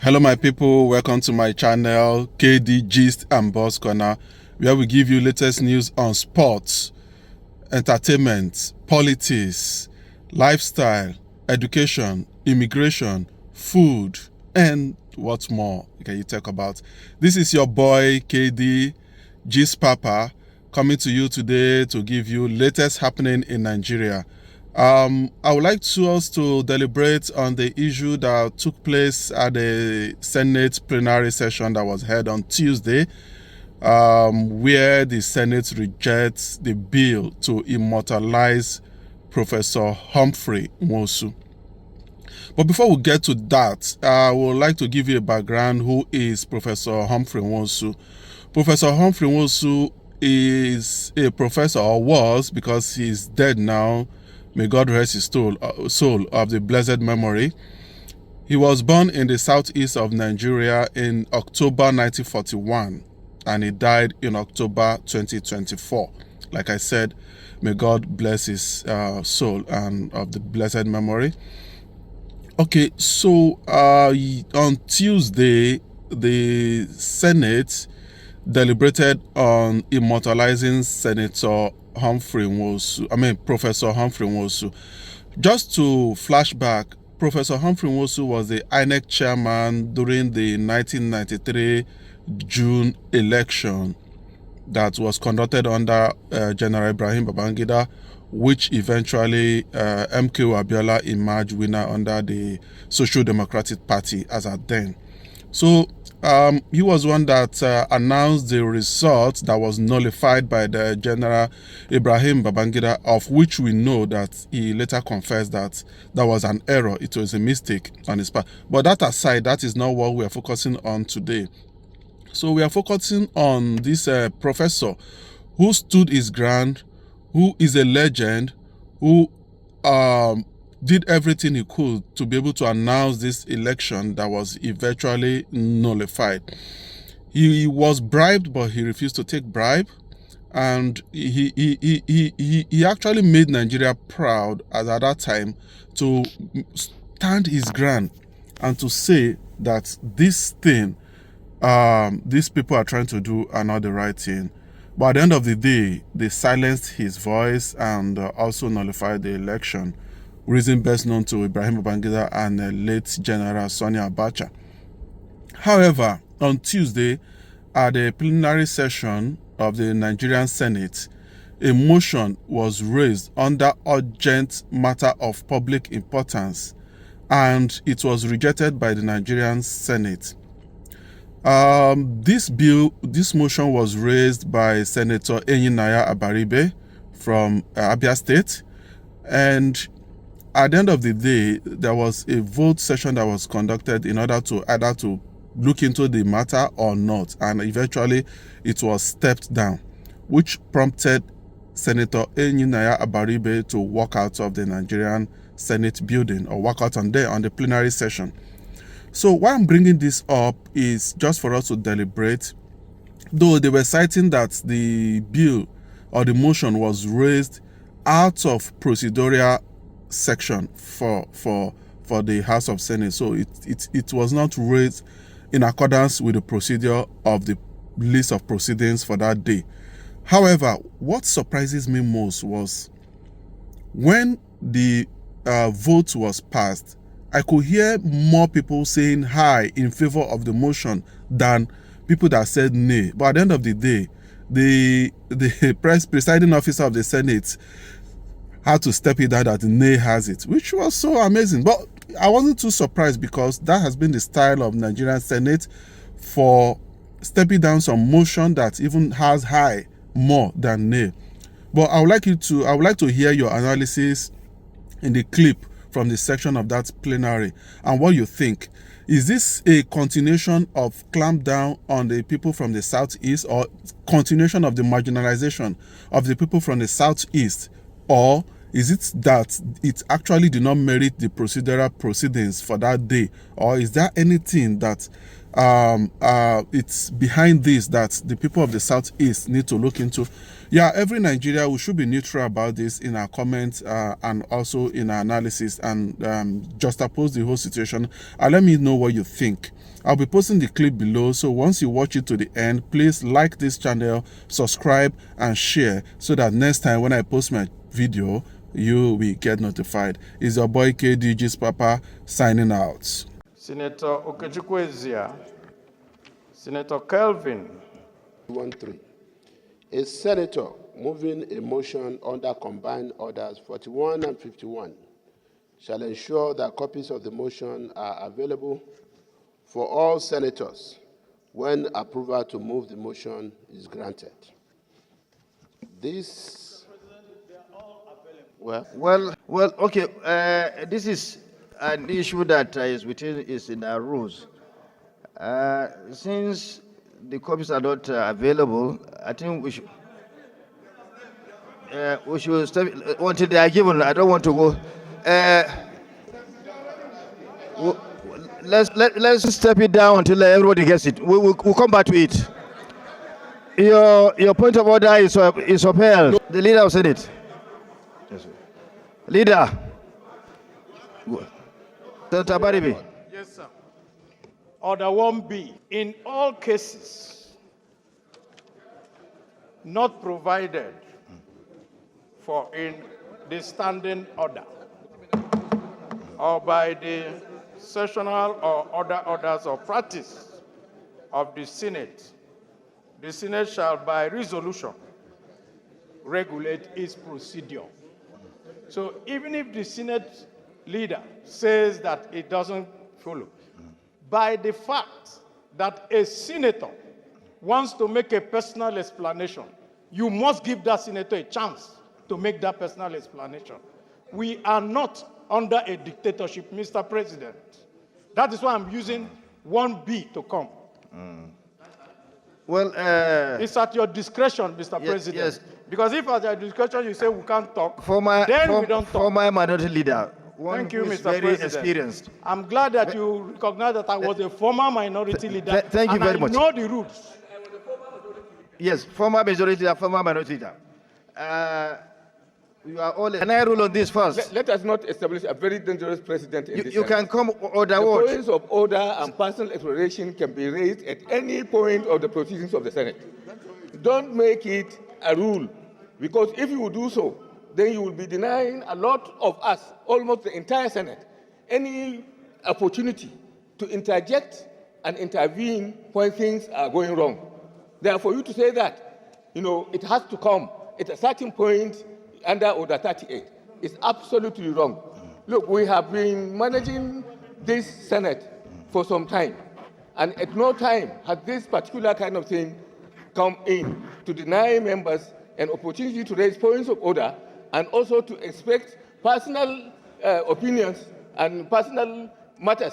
Hello my people, welcome to my channel KD Gist and Boss Corner, where we give you latest news on sports, entertainment, politics, lifestyle, education, immigration, food, and what's more can you talk about. This is your boy KD Gist Papa coming to you today to give you latest happening in Nigeria. I would like us to deliberate on the issue that took place at the Senate plenary session that was held on Tuesday, where the Senate rejects the bill to immortalize Professor Humphrey Nwosu. But before we get to that, I would like to give you a background. Who is Professor Humphrey Nwosu? Professor Humphrey Nwosu is a professor, or was, because he's dead now. May God rest his soul of the blessed memory. He was born in the southeast of Nigeria in October 1941, and he died in October 2024. Like I said, may God bless his soul and of the blessed memory. Okay, so on Tuesday, the Senate deliberated on immortalizing Professor Humphrey Nwosu. Just to flash back, Professor Humphrey Nwosu was the INEC chairman during the 1993 June election that was conducted under General Ibrahim Babangida, which eventually MKO Abiola emerged winner under the Social Democratic Party as at then. So he was one that announced the result that was nullified by the General Ibrahim Babangida, of which we know that he later confessed that that was an error. It was a mistake on his part. But that aside, that is not what we are focusing on today. So we are focusing on this professor who stood his ground, who is a legend, who did everything he could to be able to announce this election that was eventually nullified. He was bribed, but he refused to take bribe, and he actually made Nigeria proud at that time to stand his ground and to say that this thing these people are trying to do are not the right thing. But at the end of the day, they silenced his voice and also nullified the election. Reason best known to Ibrahim Babangida and late General Sani Abacha. However, on Tuesday, at the plenary session of the Nigerian Senate, a motion was raised under urgent matter of public importance, and it was rejected by the Nigerian Senate. This motion was raised by Senator Enyinnaya Abaribe from Abia State, and at the end of the day, there was a vote session that was conducted in order to either to look into the matter or not, and eventually it was stepped down, which prompted Senator Enyinnaya Abaribe to walk out of the Nigerian Senate building, or walk out on the plenary session. So why I'm bringing this up is just for us to deliberate, though they were citing that the bill or the motion was raised out of procedural section for the House of Senate. So it was not raised in accordance with the procedure of the list of proceedings for that day. However, what surprises me most was when the vote was passed, I could hear more people saying "hi" in favor of the motion than people that said nay. But at the end of the day, the presiding officer of the Senate had to step it down that the nay has it, which was so amazing. But I wasn't too surprised, because that has been the style of Nigerian Senate for stepping down some motion that even has high more than nay. But I would like to hear your analysis in the clip from the section of that plenary and what you think. Is this a continuation of clamp down on the people from the southeast, or continuation of the marginalization of the people from the southeast, or Is it that it actually did not merit the procedural proceedings for that day, or is there anything that it's behind this that the people of the Southeast need to look into? Yeah, every Nigeria, we should be neutral about this in our comments and also in our analysis, and just oppose the whole situation and let me know what you think. I'll be posting the clip below, so once you watch it to the end, please like this channel, subscribe and share so that next time when I post my video, you will get notified. It's your boy KDG's Papa signing out. Senator Okechukwu, Senator Kelvin. 1-3. A senator moving a motion under combined orders 41 and 51 shall ensure that copies of the motion are available for all senators when approval to move the motion is granted. This, well, okay. This is an issue that is in our rules. Since the copies are not available, I think we should step until they are given. I don't want to go. Let's step it down until everybody gets it. We'll come back to it. Your point of order is upheld. The leader of Senate. Yes, leader. Senator Abaribe. Yes, sir. Order 1B. In all cases not provided for in the standing order or by the sessional or other orders of practice of the Senate shall by resolution regulate its procedure. So even if the Senate leader says that it doesn't follow, by the fact that a senator wants to make a personal explanation, you must give that senator a chance to make that personal explanation. We are not under a dictatorship, Mr. President. That is why I'm using 1B to come. Well, it's at your discretion, Mr. President. Yes. Because if at your discretion you say we can't talk, we don't talk. Former minority leader. Thank you, Mr. Very President. Experienced. I'm glad that you recognize that I was a former minority leader. Thank you very much. I know the rules. Yes, former majority leader, former minority leader. You are all. Can I rule on this first? Let us not establish a very dangerous precedent in this. You can come order the what? points of order and personal exploration can be raised at any point of the proceedings of the Senate. Don't make it a rule, because if you do so, then you will be denying a lot of us, almost the entire Senate, any opportunity to interject and intervene when things are going wrong. Therefore, you to say that, it has to come at a certain point under Order 38 is absolutely wrong. Look, we have been managing this Senate for some time, and at no time has this particular kind of thing come in to deny members an opportunity to raise points of order and also to expect personal opinions and personal matters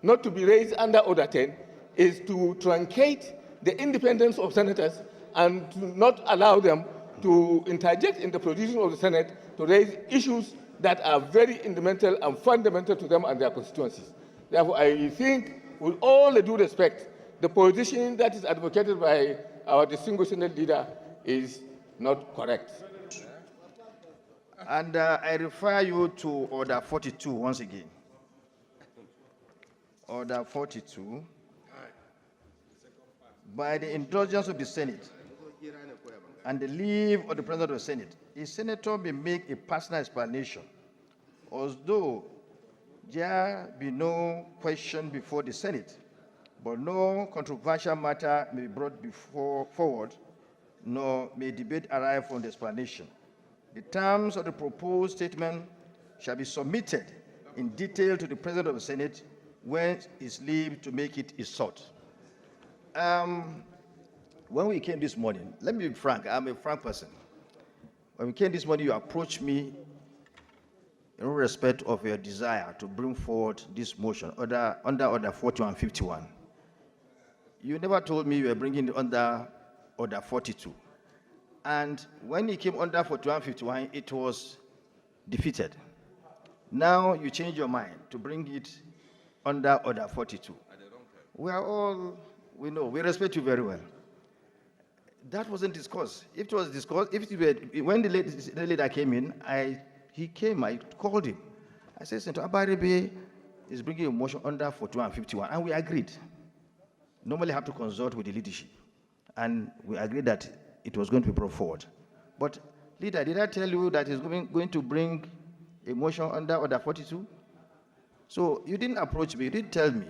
not to be raised under Order 10 is to truncate the independence of senators and to not allow them to interject in the proceedings of the Senate to raise issues that are very fundamental and fundamental to them and their constituencies. Therefore, I think, with all the due respect, the position that is advocated by our distinguished Senate leader is not correct. And I refer you to Order 42 once again. Order 42. By the indulgence of the Senate and the leave of the President of the Senate, a senator may make a personal explanation, although there be no question before the Senate, but no controversial matter may be brought forward, nor may debate arise from the explanation. The terms of the proposed statement shall be submitted in detail to the President of the Senate when his leave to make it is sought. When we came this morning, let me be frank, I'm a frank person. When we came this morning, you approached me in respect of your desire to bring forward this motion under Order 41 and 51. You never told me you were bringing it under Order 42. And when it came under 41 and 51, it was defeated. Now you change your mind to bring it under Order 42. We know, we respect you very well. That wasn't discussed. If it was discussed, when the leader came in, I called him. I said, Senator Abaribe is bringing a motion under 41 and 51, and we agreed. Normally have to consult with the leadership, and we agreed that it was going to be brought forward. But leader, did I tell you that he's going to bring a motion under Order 42? So you didn't approach me, you didn't tell me.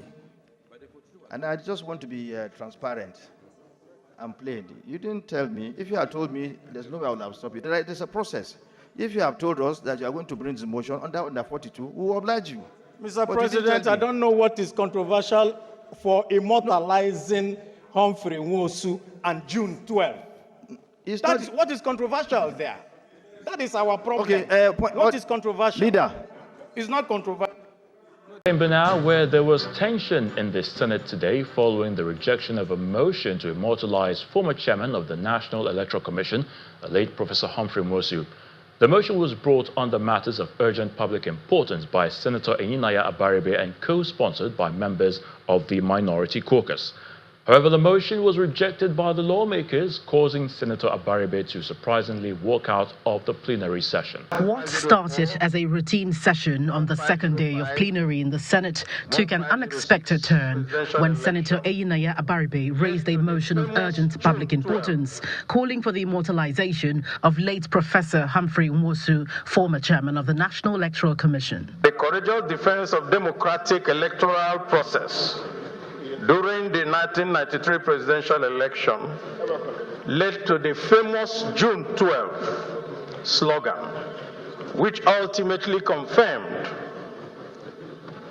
And I just want to be transparent and plain. You didn't tell me. If you had told me, there's no way I would have stopped it. There's a process. If you have told us that you are going to bring this motion under 42, we will oblige you. Mr. President, I don't know what is controversial for immortalizing Humphrey Nwosu and June 12. What is controversial there? That is our problem. Okay, what is controversial? Leader. It's not controversial. Chamber now, where there was tension in the Senate today following the rejection of a motion to immortalize former chairman of the National Electoral Commission, the late Professor Humphrey Nwosu. The motion was brought under matters of urgent public importance by Senator Enyinnaya Abaribe and co-sponsored by members of the Minority Caucus. However, the motion was rejected by the lawmakers, causing Senator Abaribe to surprisingly walk out of the plenary session. What started as a routine session on the second day of plenary in the Senate took an unexpected turn when Senator Enyinnaya Abaribe raised a motion of urgent public importance, calling for the immortalization of late Professor Humphrey Nwosu, former chairman of the National Electoral Commission. The courageous defense of democratic electoral process during the 1993 presidential election led to the famous June 12 slogan, which ultimately confirmed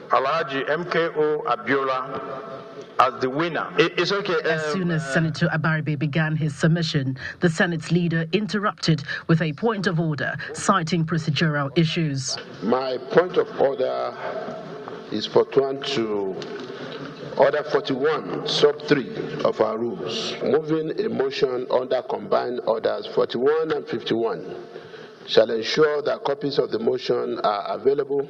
Alhaji MKO Abiola as the winner. It's okay. As soon as Senator Abaribe began his submission, the Senate's leader interrupted with a point of order, citing procedural issues. My point of order is pursuant to Order 41, sub 3 of our rules, moving a motion under combined orders 41 and 51, shall ensure that copies of the motion are available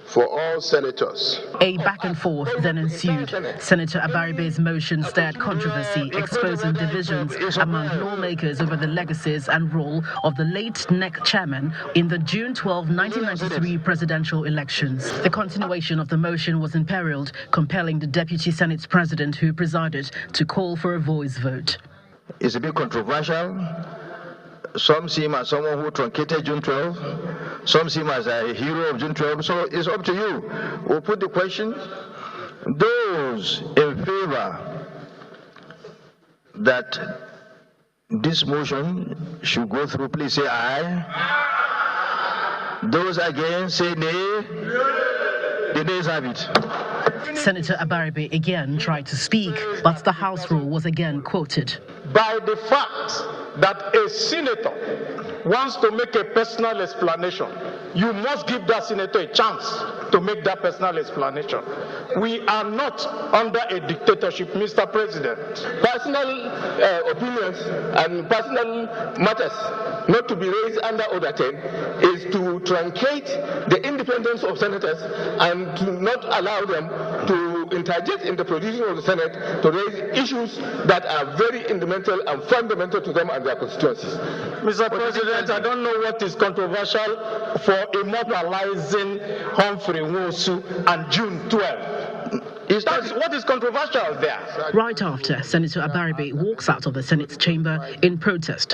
for all senators. A back and forth then ensued. Senator Abaribe's motion stirred controversy, exposing divisions among lawmakers over the legacies and role of the late INEC chairman in the June 12, 1993 presidential elections. The continuation of the motion was imperiled, compelling the Deputy Senate President, who presided, to call for a voice vote. It's a bit controversial. Some see him as someone who truncated June 12. Some see him as a hero of June 12. So it's up to you. We'll put the question. Those in favor that this motion should go through, please say aye. Those against, say nay. The nays have it. Senator Abaribe again tried to speak, but the House rule was again quoted. By the fact that a senator wants to make a personal explanation, you must give that senator a chance to make that personal explanation. We are not under a dictatorship, Mr. President. Personal opinions and personal matters not to be raised under Order 10 is to truncate the independence of senators and to not allow them to interject in the proceedings of the Senate to raise issues that are very fundamental to them and their constituencies. Mr. President, I don't know what is controversial for immortalizing Humphrey Nwosu and June 12. What is controversial there? Right after, Senator Abaribe walks out of the Senate chamber in protest.